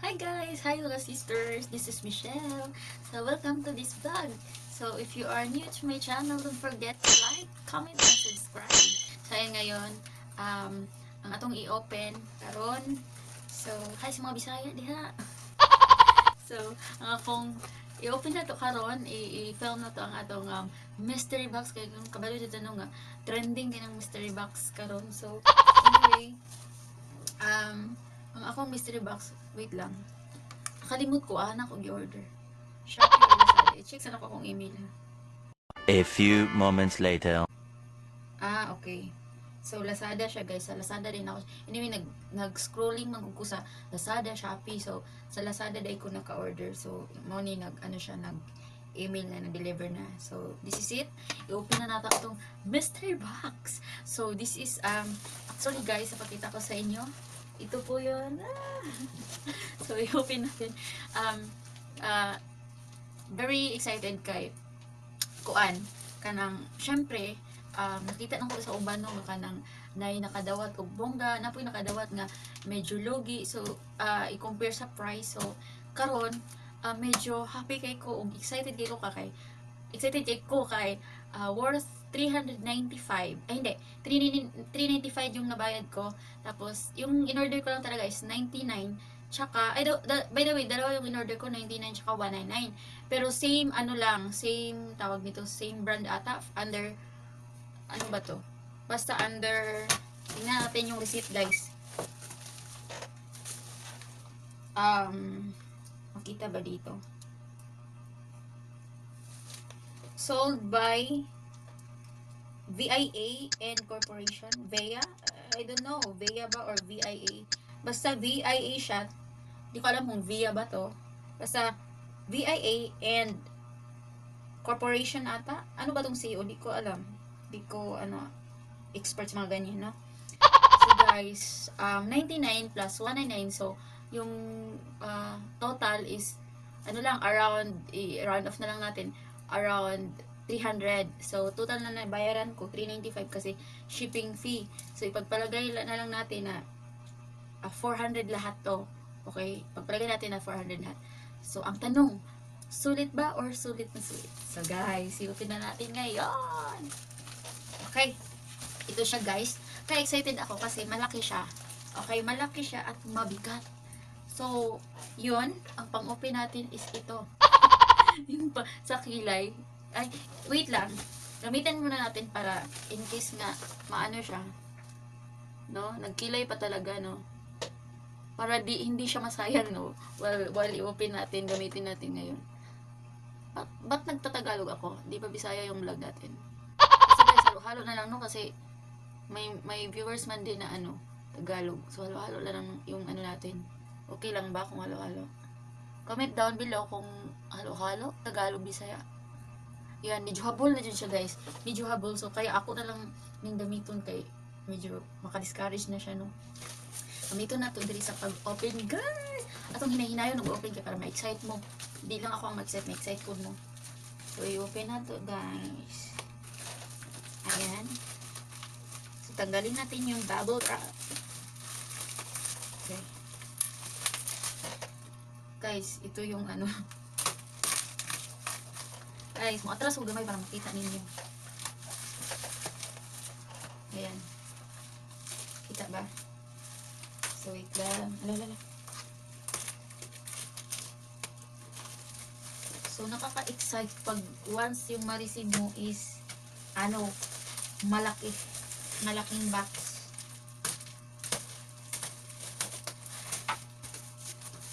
Hi guys! Hi mga sisters! This is Michelle. So welcome to this vlog. So if you are new to my channel, don't forget to like, comment, and subscribe. So ayan ngayon, ang atong i-open karon. So hi sa mga Bisaya diha. So ang akong i-open na to karon, i-film na to ang atong mystery box kay kung kabalo dito nga trending kinang mystery box karon. So anyway, ang akong mystery box, wait lang. Nakalimot ko, anak ko gi-order. Shopee or Lazada. I-check sana ko akong email. A few moments later. Okay. So, Lazada siya, guys. Sa Lazada din ako. Anyway, nag-scrolling mag ko sa Lazada, Shopee. So, sa Lazada dahil ko naka-order. So, mo ni nag-email na, nag-deliver na. So, this is it. I-open na natin itong mystery box. So, this is, actually guys, napakita ko sa inyo. Ito po yun. So, i-open natin. Very excited kay kuan kanang syempre nakita nang ko sa uban no kanang nay nakadawat og bongga napoy nakadawat nga medyo logi. So i-compare sa price. So karon medyo happy kay ko ug excited kay ko kay worth 395 ay hindi 395 yung nabayad ko, tapos yung in-order ko lang talaga is 99. Tsaka, by the way, dalawa yung in-order ko, 99 tsaka 199. Pero same, same, tawag nito, same brand ata, under, ano ba to? Basta under, tingnan natin yung receipt, guys. Makita ba dito? Sold by VIA and Corporation. VIA? I don't know, VIA ba or VIA? Basta VIA siya. Di ko alam kung VIA ba to. Basta VIA and Corporation ata. Ano ba tong CEO? Di ko alam. Di ko, expert sa mga ganyan, no? So guys, 99 plus 199. So, yung total is, round off na lang natin, around 300. So, total na bayaran ko, 395 kasi shipping fee. So, ipagpalagay na lang natin na 400 lahat to. Okay? Pagpalagay natin na 400 lahat. So, ang tanong, sulit ba or sulit na sulit? So, guys, silupin na natin ngayon. Okay. Ito siya, guys. Kaya excited ako kasi malaki siya. Okay? Malaki siya at mabigat. So, yun. Ang pang-open natin is ito. Yung sa kilay. Ay, wait lang. Gamitin muna natin para in case nga maano siya. No? Nagkilay pa talaga, no? Para hindi siya masayang, no? While i-open natin, gamitin natin ngayon. Ba't nagtatagalog ako? Di ba Bisaya yung vlog natin? Kasi guys, halo-halo na lang, no? Kasi may viewers man din na Tagalog. So, halo-halo lang yung natin. Okay lang ba kung halo-halo? Comment down below kung halo-halo, Tagalog, Bisaya. Yan, medyo habol na dyan siya, guys. Medyo habol. So, kaya ako na lang ning gamiton kay medyo makadiscourage na siya, no? Gamito na to diri sa pag-open, guys. Atong hinahinayon nag-open kay para ma-excite mo. Hindi lang ako ang ma-excite, ma-excite ko mo. So, i-open na to, guys. Ayan. So, tanggalin natin yung bubble wrap. Okay. Guys, ito yung Guys, mo atras ko gamay para makita ninyo. Ayan. Kita ba? So, wait lang. Alala. So, nakaka-excite pag once yung ma-receive mo is malaking box.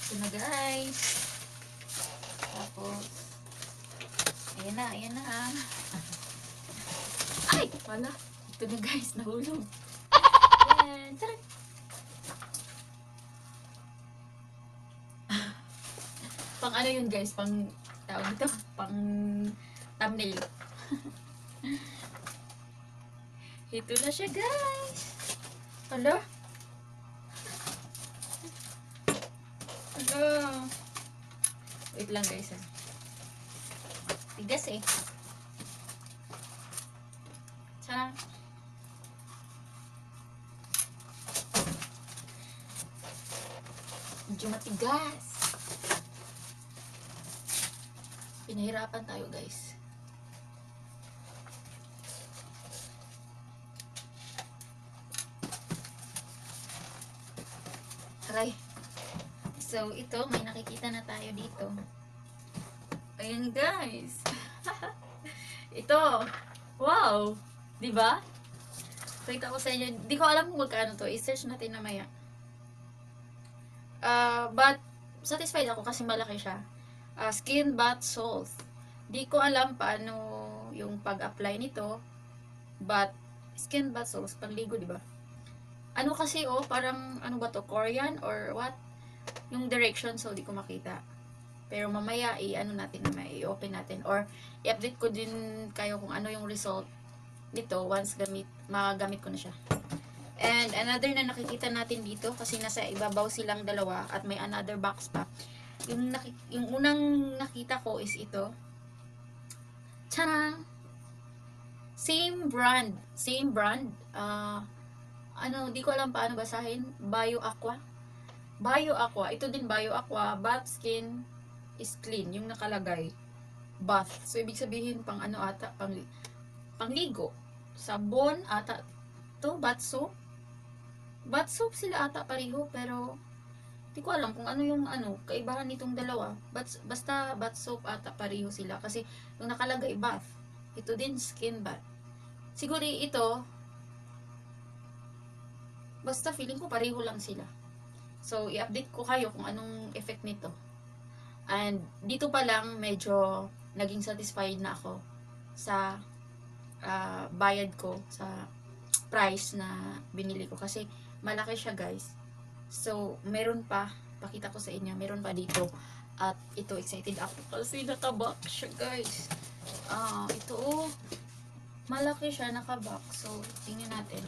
So na, guys. Tapos, ayan na. Ay! Wala. Ito na, guys. Nahulog. Ayan. Charot. Pang yun, guys? Pang tawag dito? Pang thumbnail. Ito na siya, guys. Hala. Wait lang, guys. Tigas eh. Sana. Medyo matigas. Pinahirapan tayo, guys. Aray. So, ito, may nakikita na tayo dito. Ayan, guys. Ito. Wow. Diba? Pakita ko sa inyo. Di ko alam kung magkano to. I-search natin namaya. But, satisfied ako kasi malaki siya. Skin bath salt. Di ko alam paano yung pag-apply nito. But, skin bath salt, pangligo, diba? Ano kasi, parang, ano ba to? Korean or what? Yung direction, so di ko makita. Pero mamaya, i-ano natin naman, i-open natin. Or, i-update ko din kayo kung ano yung result nito once magamit ko na siya. And another na nakikita natin dito, kasi nasa ibabaw silang dalawa at may another box pa. Yung unang nakita ko is ito. Tara! Same brand. Same brand. Di ko alam paano basahin. Bio Aqua. Bio Aqua. Ito din Bio Aqua. Bath skin is clean. Yung nakalagay. Bath. So, ibig sabihin pang ano ata. Pangligo. Sabon ata. To bath soap. Bath soap sila ata pareho. Pero, di ko alam kung ano yung kaibahan nitong dalawa. Basta bath soap ata pareho sila. Kasi, yung nakalagay bath. Ito din skin bath. Siguro ito, basta feeling ko pareho lang sila. So, i-update ko kayo kung anong effect nito. And, dito pa lang, medyo naging satisfied na ako sa bayad ko, sa price na binili ko. Kasi, malaki siya, guys. So, meron pa, pakita ko sa inyo, meron pa dito. At, ito, excited ako kasi nakabox siya, guys. Ito, malaki siya, nakabox. So, tingnan natin.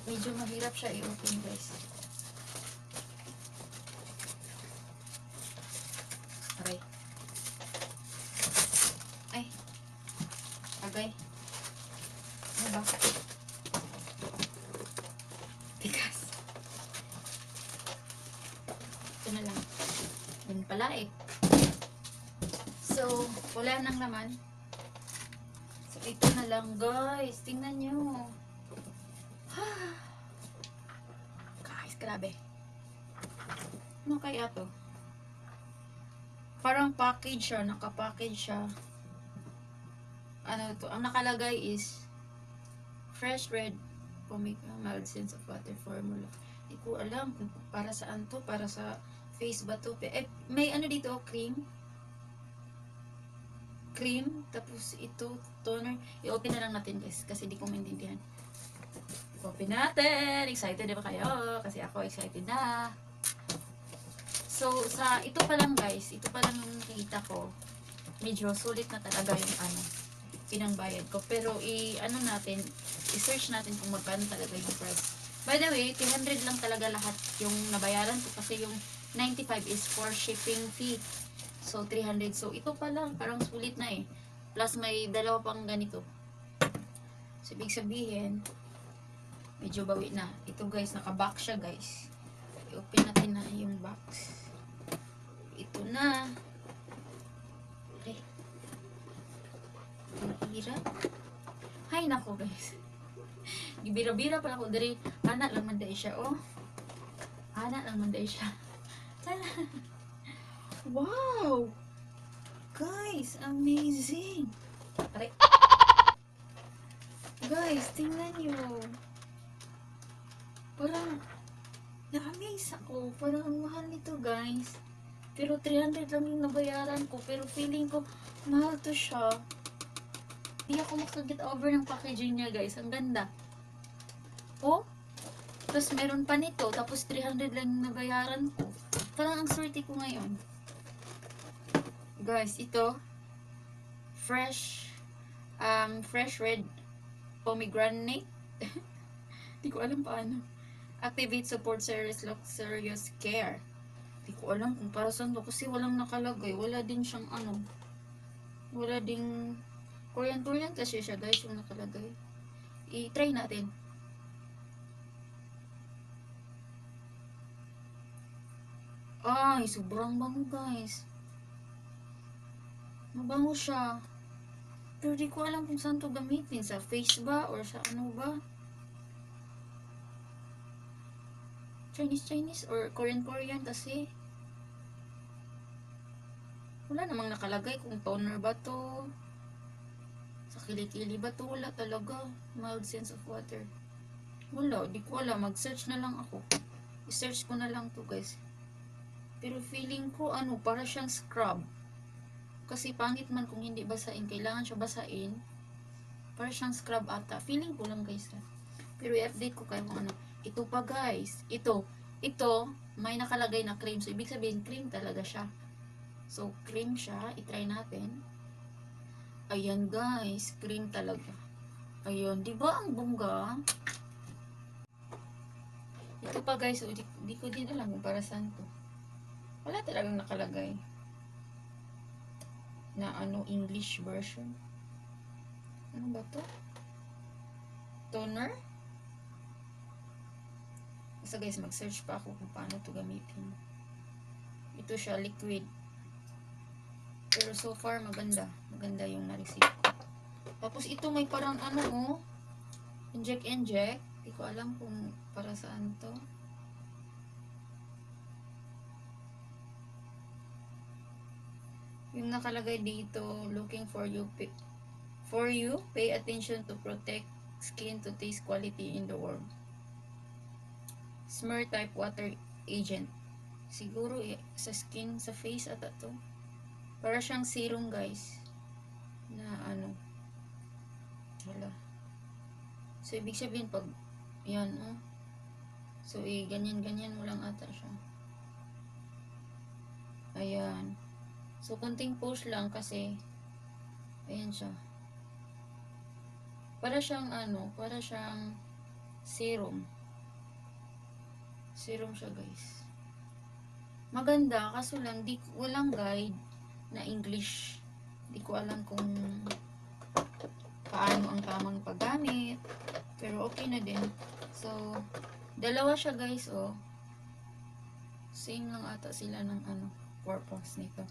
Medyo mahirap siya i-open, guys. Okay. Ay. Agay. Ano ba? Tigas. Ito na lang. Yan pala eh. So, wala nang laman. So, ito na lang, guys. Tingnan nyo. Guys, grabe. Ano kaya to? Parang package siya, naka-package siya. Ano to? Ang nakalagay is fresh red pomegranate mild sense of water formula. Hindi ko alam kung para saan to, para sa face ba to. May ano dito, cream. Cream, tapos ito, toner. I-open na lang natin, guys, kasi di ko maintindihan. Open natin! Excited na ba kayo? Kasi ako excited na. So, ito pa lang, guys. Ito pa lang yung nakita ko. Medyo sulit na talaga yung pinangbayad ko. Pero, i-search natin kung magkano talaga yung price. By the way, 300 lang talaga lahat yung nabayaran ko. Kasi yung 95 is for shipping fee. So, 300. So, ito pa lang. Parang sulit na eh. Plus, may dalawa pang ganito. So, ibig sabihin, medyo bawi na. Ito, guys, naka-box siya, guys. I-open natin na yung box. Ito na. Okay. Ang hirap. Hay, nako, guys. Gibira-bira pala ko dari. Anak lang man day siya, oh. Anak lang man day siya. Wow! Guys, amazing! Aray. Guys, tingnan nyo. Parang, na-amaze ako. Parang ang mahal nito, guys. Pero 300 lang yung nabayaran ko. Pero feeling ko, mahal to siya. Hindi ako makaget over ng packaging niya, guys. Ang ganda. Oh? Tapos meron pa nito. Tapos 300 lang yung nabayaran ko. Parang ang swerte ko ngayon. Guys, ito. Fresh red pomegranate. Hindi ko alam paano. Activate support serious care. Hindi ko alam kung para saan to kasi walang nakalagay. Wala din siyang wala ding Korean kasi siya, guys, yung nakalagay. I-try natin. Ay, sobrang bango guys. Mabango siya. Pero di ko alam kung saan to gamitin. Sa face ba? Or sa ano ba? Chinese or Korean kasi. Wala namang nakalagay kung toner ba to. Sa kilikili ba to? Wala talaga. Mild sense of water. Wala, di ko alam. Mag-search na lang ako. I-search ko na lang to guys. Pero feeling ko para siyang scrub. Kasi pangit man kung hindi basain. Kailangan siya basain. Para siyang scrub ata. Feeling ko lang guys. Pero i-update ko kayo kung ano. Ito pa guys. Ito, may nakalagay na cream. So, ibig sabihin, cream talaga siya. So, cream siya. I-try natin. Ayan guys. Cream talaga. Ayun. Diba ang bongga? Ito pa guys. So, di ko din alam kung para saan to. Wala talagang nakalagay. Na English version. Ano ba to? Toner? So guys, mag-search pa ako kung paano to gamitin. Ito siya, liquid. Pero so far, maganda. Maganda yung na-receive. Tapos ito may parang inject. Hindi ko alam kung para saan to. Yung nakalagay dito, looking for you, pay attention to protect skin to taste quality in the world. Smear type water agent. Siguro sa skin, sa face ata to. Para siyang serum guys. Na wala. So ibig sabihin pag yan so ganyan mo lang ata siya. Ayan. So konting push lang kasi ayan siya. Para siyang para siyang serum. Serum siya guys. Maganda kaso lang walang guide na English. Di ko alam kung paano ang tamang paggamit. Pero okay na din. So, dalawa siya guys Same lang ata sila ng purpose nito.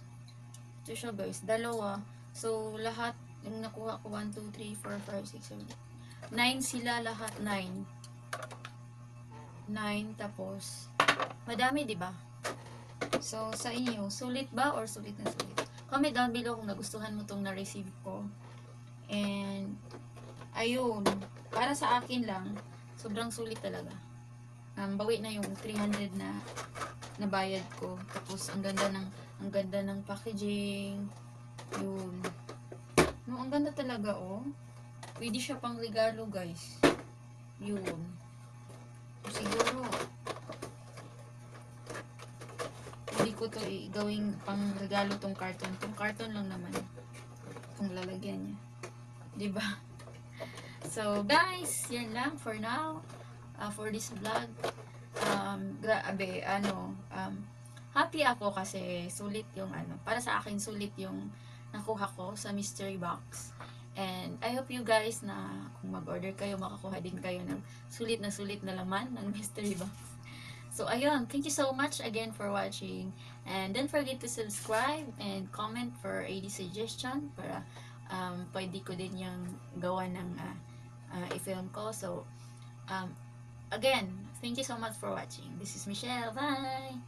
Ito siya guys, dalawa. So, lahat yung nakuha ko 1, 2, 3, 4, 5, 6, 7, 9 sila lahat, 9. 9 tapos madami 'di ba? So, sa inyo, sulit ba or sulit na sulit? Comment down below kung nagustuhan mo tong na-receive ko. And, ayun, para sa akin lang, sobrang sulit talaga. Bawi na yung 300 na nabayad ko. Tapos, ang ganda ng packaging. Yun. No, ang ganda talaga, Pwede siya pang regalo, guys. Yun. Siguro, hindi ko to gawing pang regalo tong carton. Tong carton lang naman. Kung lalagyan niya. Diba? So, guys, yan lang for now. For this vlog. Grabe, happy ako kasi sulit yung para sa akin sulit yung nakuha ko sa mystery box. And I hope you guys na kung mag-order kayo, makakuha din kayo ng sulit na laman ng mystery box. So, ayun. Thank you so much again for watching. And don't forget to subscribe and comment for any suggestion para pwede ko din yung gawa ng i-film ko. So, again, thank you so much for watching. This is Michelle. Bye!